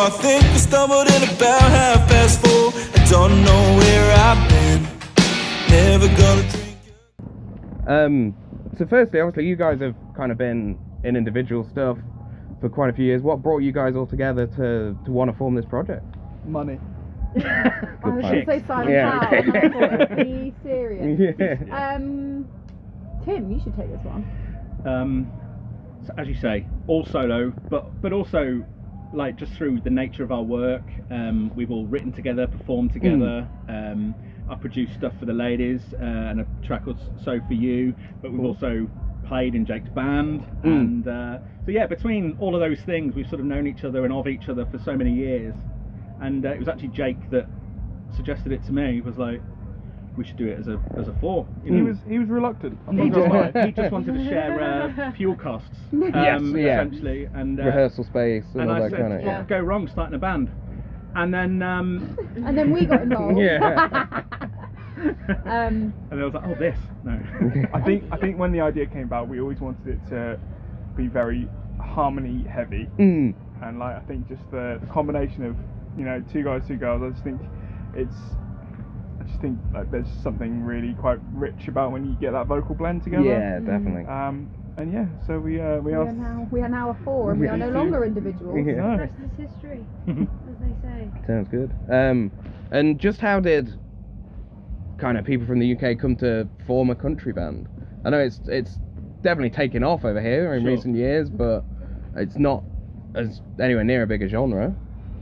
I think I stumbled in about half past 4. I don't know where I've been. Never gonna drink. So firstly, obviously you guys have kind of been in individual stuff for quite a few years. What brought you guys all together to want to form this project? Money. I was going to say Simon Yeah, Cowell, okay. and I thought, be serious. Yeah. Tim, you should take this one. So as you say, all solo, but also like just through the nature of our work, we've all written together, performed together. I produced stuff for the ladies and a track or so for you, but we've also played in Jake's band, and so yeah, between all of those things, we've sort of known each other and of each other for so many years. And it was actually Jake that suggested it to me. He was like, we should do it as a four. You know? He was reluctant. I'm He not gonna lie. he just wanted to share fuel costs, Yes, yeah. essentially, and Rehearsal space and all I that said, kind of. what could go wrong starting a band? And then And then we got involved. Yeah. and I was like, oh, this no. I think when the idea came about, we always wanted it to be very harmony heavy, and like I think just the combination of, you know, two guys, two girls. I just think like there's something really quite rich about when you get that vocal blend together. Yeah, definitely. And yeah, so we are We are now a four, and we are no longer individuals. Yeah. No. The rest is history, as they say. Sounds good. And just how did kind of people from the UK come to form a country band? I know it's definitely taken off over here in Sure. recent years, but it's not as anywhere near a bigger genre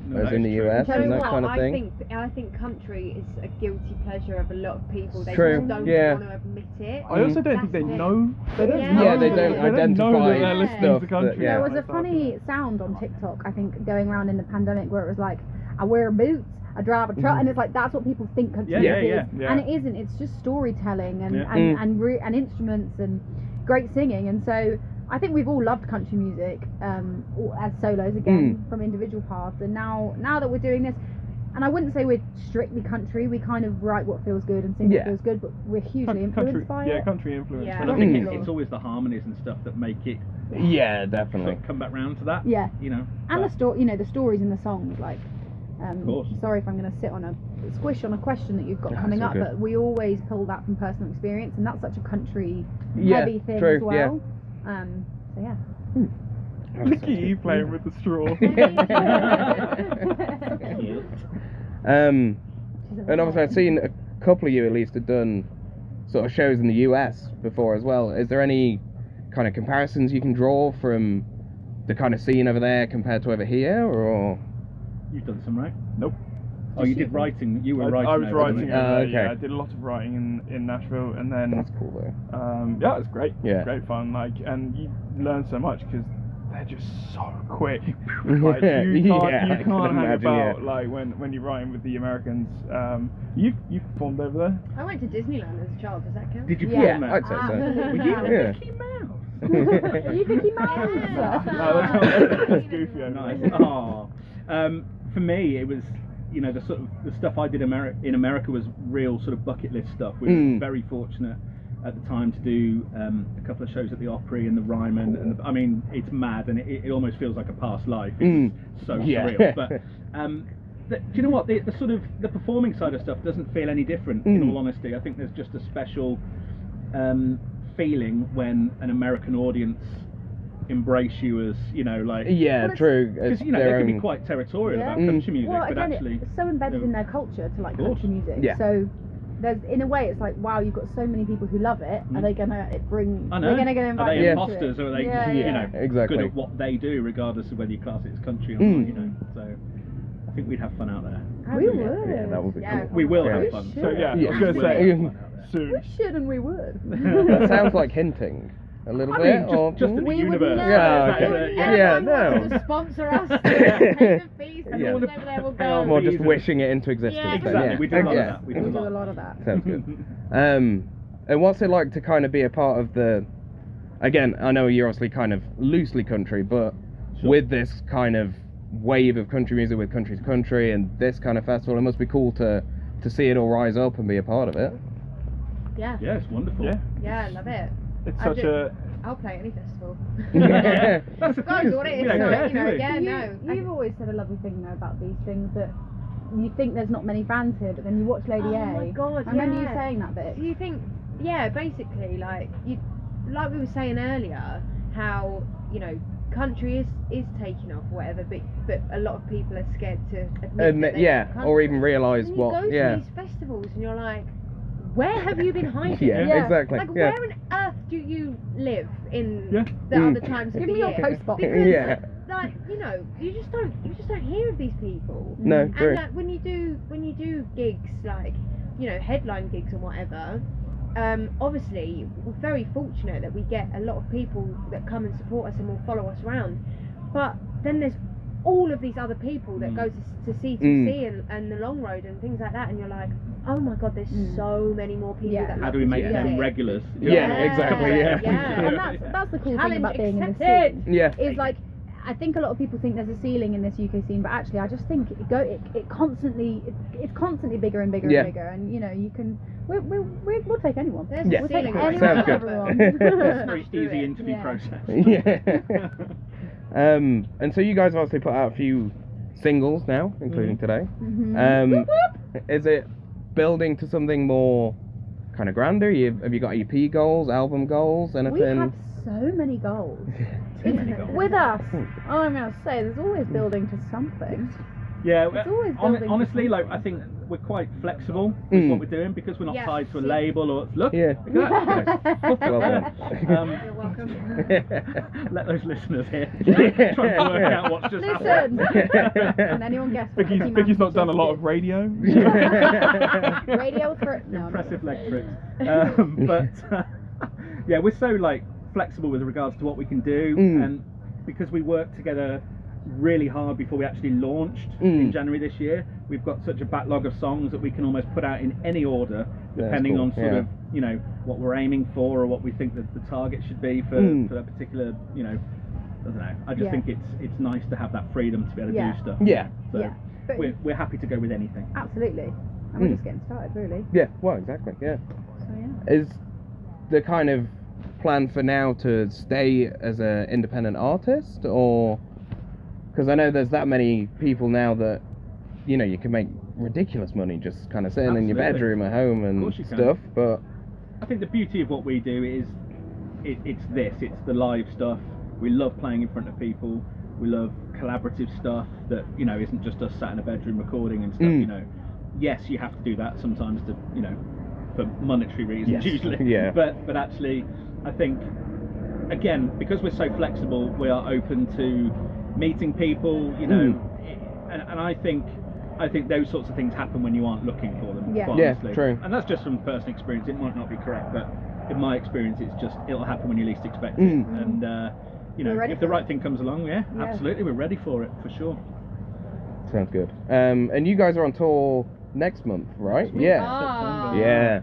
No, as that in the is true. US You and know that what? kind of thing. I think country is a guilty pleasure of a lot of people. They True, just don't yeah. want to admit it. I also don't think they That's it. know. They don't Yeah. know. Yeah, they don't They know identify that they're listening stuff to that- country. yeah. There was a Like, funny sound on TikTok, I think, going around in the pandemic where it was like, I wear boots, I drive a truck, and it's like that's what people think country Yeah, music yeah, is, yeah. and it isn't. It's just storytelling and Yeah. and instruments and great singing, and so I think we've all loved country music as solos again from individual paths, and now that we're doing this. And I wouldn't say we're strictly country. We kind of write what feels good and sing Yeah. what feels good, but we're hugely influenced by it. country influence. Yeah. And I think Mm. it's always the harmonies and stuff that make it Yeah, sort definitely. of come back round to that. Yeah. You know. And but- the story, you know, the stories in the songs, like. course. Sorry if I'm going to squish on a question that you've got No, coming it's all up, good. but we always pull that from personal experience, and that's such a country Yeah, heavy thing true, as well. So yeah. Look at you playing with the straw. And obviously I've seen a couple of you at least have done sort of shows in the US before as well. Is there any kind of comparisons you can draw from the kind of scene over there compared to over here, or? You've done some, right? Nope. Oh, you did writing. You were writing. I was over writing. there. over there, okay. Yeah, I did a lot of writing in Nashville, and then That's cool though. yeah, it's great. Yeah. Great fun. Like, and you learn so much because they're just so quick. Like, you Yeah, can't I can hang imagine, about yeah. like when you're writing with the Americans. You've performed over there. I went to Disneyland as a child. Does that count? Did you Yeah. perform that? I'd say so. Absolutely. Were you Yeah. Mickey Mouse? You Mickey Mouse. That's goofy. Nice. Anyway. Oh. For me, it was, you know, the sort of the stuff I did in America was real sort of bucket list stuff. We were very fortunate at the time to do a couple of shows at the Opry and the Ryman, and I mean, it's mad, and it almost feels like a past life. It was so Yeah. surreal. But do you know what? The sort of the performing side of stuff doesn't feel any different. In all honesty, I think there's just a special feeling when an American audience embrace you as, you know, like, Yeah, Well, true. because, you know, their they can be own- quite territorial Yeah. about country music, Well, but again, actually it's so embedded they're- in their culture to like Of course. country music. Yeah. So there's, in a way, it's like, wow, you've got so many people who love it. Are they gonna bring? I know. They're gonna Are invite they you into imposters, it. or are they, Yeah, you yeah. know, Exactly. good at what they do, regardless of whether you class it as country or not, you know? So I think we'd have fun out there. We would. Yeah, that would be Yeah. cool. We will Yeah. have fun. We So should. yeah, I Yeah. was gonna We say will have fun out there. soon. We should and we would. That sounds like hinting a little I bit. mean, or just in the We would universe. never. Yeah, That's, okay. yeah. Yeah, Anyone no. wants to sponsor us, pay the fees, and Yeah. all over there will Pay our go. more just Reason. wishing it into existence. Yeah, then, Exactly, yeah. we do a lot Yeah. of that. We We do do a a lot. lot of that. Sounds good. And what's it like to kind of be a part of the? Again, I know you're obviously kind of loosely country, but Sure. with this kind of wave of country music with Country to Country and this kind of festival, it must be cool to see it all rise up and be a part of it. Yeah, Yeah, it's wonderful. Yeah. yeah, I love it. It's I such do- a. I'll play any festival. Yeah. That's the Guys, thing. what it is, We don't so, care, you know, do we? yeah, no. You've always said a lovely thing though about these things, that you think there's not many fans here, but then you watch Lady A. Oh my God, I remember you yeah. saying that bit. Do you think, yeah, basically, like we were saying earlier, how, you know, country is taking off or whatever, but a lot of people are scared to admit that they yeah, love or country. even realise And you what. go to Yeah. these festivals and you're like, where have you been hiding? Yeah, Yeah. exactly. Like, yeah. where on earth do you live in Yeah. the Mm. other times of Give the me your year? post box. Because, Yeah. like, you know, you just don't hear of these people. No, true. And like, when you do gigs, like, you know, headline gigs or whatever, obviously we're very fortunate that we get a lot of people that come and support us and will follow us around. But then there's all of these other people that go to C2C and the Long Road and things like that, and you're like, oh my God, there's so many more people Yeah. that How love do we this make them music. regulars? Yeah, exactly, yeah. And that's the cool thing Challenge about being in the accepted. scene. Yeah. Is like, I think a lot of people think there's a ceiling in this UK scene, but actually I just think it's constantly bigger and bigger Yeah. and bigger, and you know, you can we'll take anyone. There's Yeah. a We'll take ceiling. anyone Sounds and good. everyone. Very through easy it. interview Yeah. process. Yeah. And so you guys obviously put out a few singles now, including today. Mhm. Is it building to something more kind of grander? Have you got EP goals, album goals, anything? We have so many goals. many goals. With us, I'm going to say there's always building to something. Yeah, It's always building to honestly, like, something. I think we're quite flexible with Mm. what we're doing because we're not Yeah. tied to a label or look. Yeah. Look at that. Well done. You're welcome. Let those listeners hear. Yeah. Trying to work out what's just Listen. happened. Can anyone guess what Mickey Mouse Vicky's not done a just lot did? of radio. Radio for no. Impressive leg tricks. But yeah, we're so like flexible with regards to what we can do, Mm. and because we worked together really hard before we actually launched in January this year, we've got such a backlog of songs that we can almost put out in any order, depending cool, on sort yeah. of, you know, what we're aiming for or what we think that the target should be for a particular, you know, I don't know. I just Yeah. think it's nice to have that freedom to be able to Yeah. do stuff. Yeah. So Yeah. But we're happy to go with anything. absolutely. And we're just getting started, really. Yeah, well, exactly, yeah. So yeah. Is the kind of plan for now to stay as an independent artist, or because I know there's that many people now that, you know, you can make ridiculous money just kind of sitting in your Absolutely. bedroom at home Of and course you can. stuff, but I think the beauty of what we do is it's the live stuff. We love playing in front of people. We love collaborative stuff that, you know, isn't just us sat in a bedroom recording and stuff. You know, yes, you have to do that sometimes to, you know, for monetary reasons Yes. usually. Yeah. But actually, I think again, because we're so flexible, we are open to meeting people. You know, and I think those sorts of things happen when you aren't looking for them. Yeah. quite Yeah, honestly. true. And that's just from personal experience. It might not be correct, but in my experience, it'll happen when you least expect it. And you know, We're ready if the for right it. thing comes along, yeah, Yeah. absolutely, we're ready for it for sure. sounds good. And you guys are on tour next month, right? Yeah. Ah. Yeah.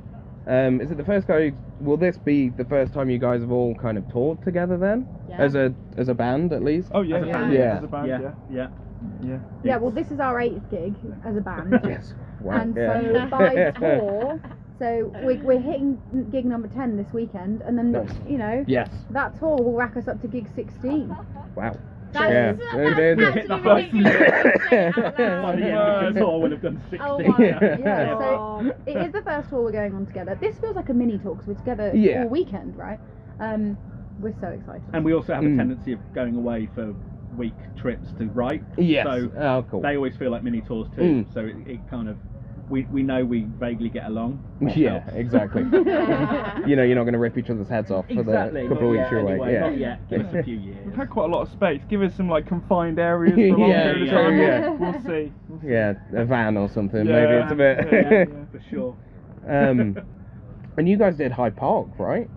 Is it the first guy? Will this be the first time you guys have all kind of toured together then, Yeah. as a band at least? Oh yeah, As a yeah, band. Yeah. As a band, yeah. yeah. Yeah, well, this is our 8th gig as a band. Yes. Wow. And yeah. so by tour, so we're hitting gig number 10 this weekend, and then, Nice. you know, Yes. that tour will rack us up to gig 16. Wow. That's, Yeah. that's Hit the absolutely ridiculous. Say it out By loud. the end of the tour, we'll have done 60. Oh my Yeah, God. so it is the first tour we're going on together. This feels like a mini tour because we're together Yeah. all weekend, right? We're so excited. And we also have a tendency of going away for week trips to write. Yes. So Oh, cool. they always feel like mini tours too. So it kind of, we know we vaguely get along. which Yeah, helps. exactly. You know, you're not going to rip each other's heads off for Exactly. the couple of not weeks you're yet, away. anyway, Yeah. Not yet. Give us a few years. We've had quite a lot of space. Give us some like confined areas for a long Yeah, period of true, time. yeah. We'll see. We'll see. Yeah, a van or something. Yeah, Maybe it's a bit. yeah. For sure. And you guys did Hyde Park, right?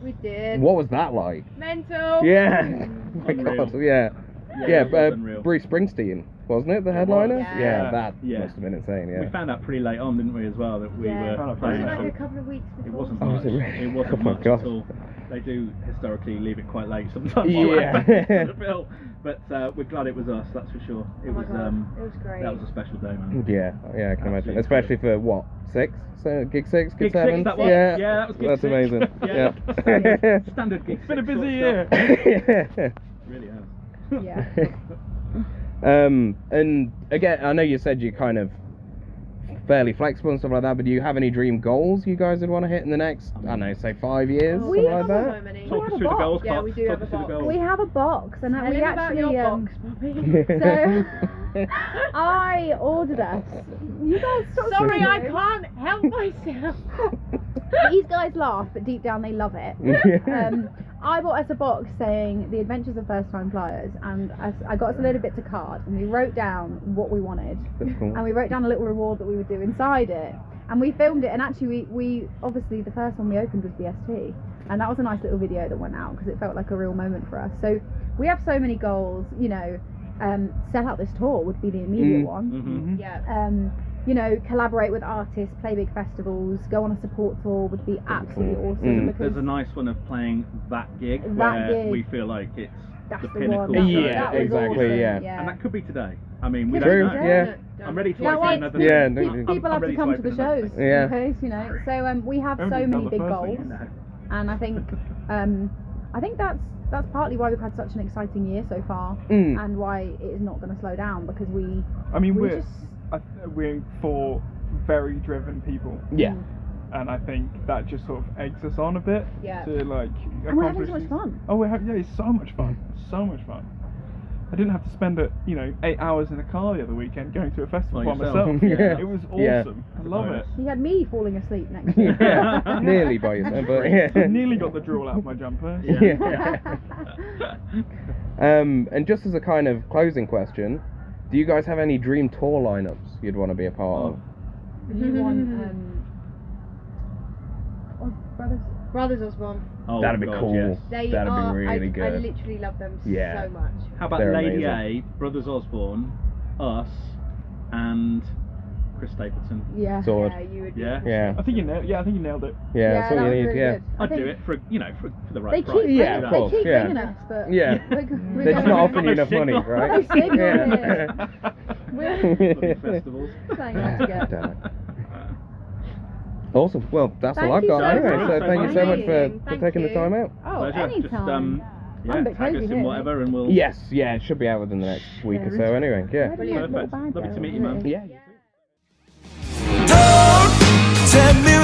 We did. What was that like? Mental. Yeah. My Unreal. God, yeah. Yeah, Yeah, it was unreal. Bruce Springsteen, wasn't it, the headliner? Yeah. Yeah, that Yeah. must have been insane, We yeah. found out pretty late on, didn't we, as well, that we Yeah. were Found out playing pretty Wasn't late. like a couple of weeks It before. wasn't Oh, much. was it really? It wasn't Oh my much God. at all. They do historically leave it quite late sometimes. Yeah. To the bill. But we're glad it was us. That's for sure. It Oh my was. God, it was great. That was a special day, man. Yeah, I can imagine. Absolutely. Especially for what, 6? So gig 6, Gig gig 6, 7? that was. Yeah, Yeah, that was gig that's 6. amazing. Yeah. Standard gig. It's been a 6 busy short year. stuff. Really has. Yeah. And again, I know you said you're kind of fairly flexible and stuff like that, but do you have any dream goals you guys would want to hit in the next, I don't know, say 5 years, We something have like so that? many. Talk us have a through the box. goals, Yeah, Pops. we do Talk have us a through the box. goals. We have a box, and Tell we him about actually your box, Poppy. so I ordered us. You guys stop Sorry, I screaming. can't help myself. These guys laugh, but deep down they love it. I bought us a box saying The Adventures of First Time Flyers, and I got us a little bit to card, and we wrote down what we wanted, That's cool. and we wrote down a little reward that we would do inside it, and we filmed it. And actually, we obviously the first one we opened was BST, and that was a nice little video that went out because it felt like a real moment for us. So we have so many goals, you know. Set out this tour would be the immediate one. Mm-hmm. Yeah. You know, collaborate with artists, play big festivals, go on a support tour would be absolutely cool. awesome. Because There's a nice one of playing that gig That where gig. we feel like it's that's the the pinnacle. one. of Yeah, that was exactly, awesome, yeah. And that could be today. I mean, we True, don't know. yeah. I'm ready to Yeah, open well, another. Yeah, I'm- no, I'm people have ready to come to open the another shows, thing. Yeah. in case, you know. So we have so Everybody's many done the big first goals, thing, and I think that's partly why we've had such an exciting year so far, Mm. and why it is not going to slow down because we. I mean, we we're just we're 4 very driven people, Yeah. and I think that just sort of eggs us on a bit Yeah. to like. and we're having accomplish so much these- fun. Oh, it's so much fun. So much fun. I didn't have to spend 8 hours in a car the other weekend going to a festival By by yourself. myself. Yeah. It was Yeah. awesome. I love it. He had me falling asleep next to him. Yeah. Nearly by yourself, but yeah. I nearly got the drool out of my jumper. Yeah. And just as a kind of closing question, do you guys have any dream tour lineups you'd want to be a part of? You want brothers? Brothers Osborne. Oh, That'd be God, cool. yes. They That'd are. be really I good. literally love them Yeah. so much. How about They're Lady amazing. A, Brothers Osborne, us, and Chris Stapleton? Yeah. Sword. Yeah, you would. Yeah. Yeah. I think you nailed. Yeah, I think you nailed it. Yeah, that's that what was you need. really Yeah. good. I I'd think do it for for the They right keep, price. Yeah, they of course, keep yeah. ringing us, but Yeah. we're They're just going- not offering you No enough money, signal. right? No signal, Yeah. We're Festivals. playing hard to get. Damn it. Awesome. Well, that's Thank all I've you got so anyway. much. So thank you so much for Amazing. Thank taking the you. time out. Oh, Pleasure. anytime. Just I'm yeah, a bit tag crazy us here. in whatever, and we'll. Yes, yeah, it should be out within the next week or so anyway. Yeah. Where did my little Perfect. bag Lovely go? to meet you, man. Yeah. Don't tell me